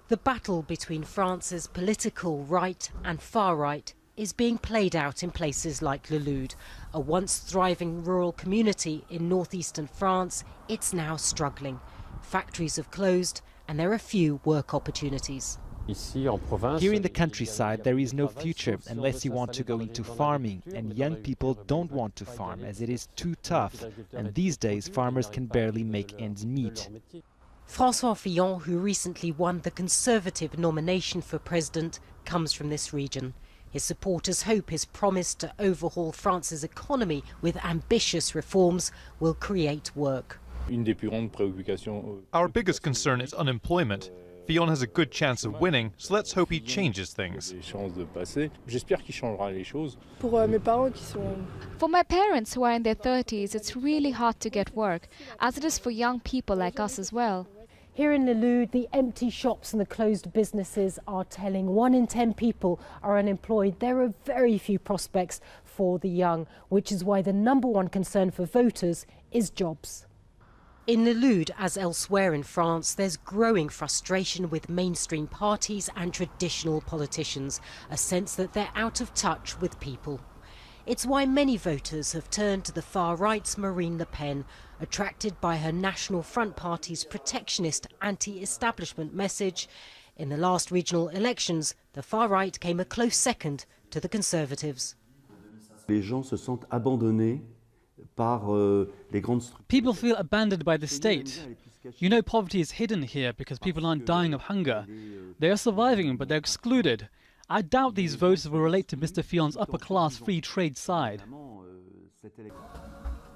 The battle between France's political right and far right is being played out in places like Le Loud, a once thriving rural community in northeastern France. It's now struggling. Factories have closed and there are few work opportunities. Here in the countryside there is no future unless you want to go into farming, and young people don't want to farm as it is too tough, and these days farmers can barely make ends meet. François Fillon, who recently won the Conservative nomination for president, comes from this region. His supporters hope his promise to overhaul France's economy with ambitious reforms will create work. Our biggest concern is unemployment. Fillon has a good chance of winning, so let's hope he changes things. For my parents who are in their 30s, it's really hard to get work, as it is for young people like us as well. Here in Le Loud, the empty shops and the closed businesses are telling 1 in 10 people are unemployed. There are very few prospects for the young, which is why the #1 concern for voters is jobs. In Le Loud, as elsewhere in France, there's growing frustration with mainstream parties and traditional politicians, a sense that they're out of touch with people. It's why many voters have turned to the far right's Marine Le Pen, attracted by her National Front Party's protectionist anti-establishment message. In the last regional elections, the far right came a close second to the Conservatives. Les gens se sentent abandonnés. People feel abandoned by the state. You know, poverty is hidden here because people aren't dying of hunger. They are surviving, but they're excluded. I doubt these voters will relate to Mr. Fillon's upper-class free trade side.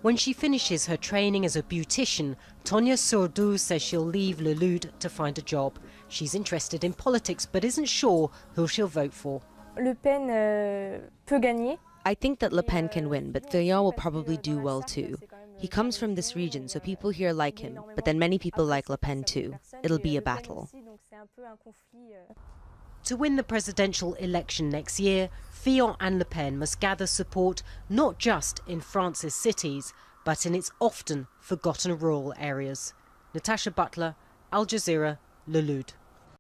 When she finishes her training as a beautician, Tonya Sourdou says she'll leave Le Loud to find a job. She's interested in politics but isn't sure who she'll vote for. Le Pen peut gagner. I think that Le Pen can win, but Fillon will probably do well too. He comes from this region, so people here like him, but then many people like Le Pen too. It'll be a battle. To win the presidential election next year, Fillon and Le Pen must gather support not just in France's cities, but in its often forgotten rural areas. Natasha Butler, Al Jazeera, Le Loud.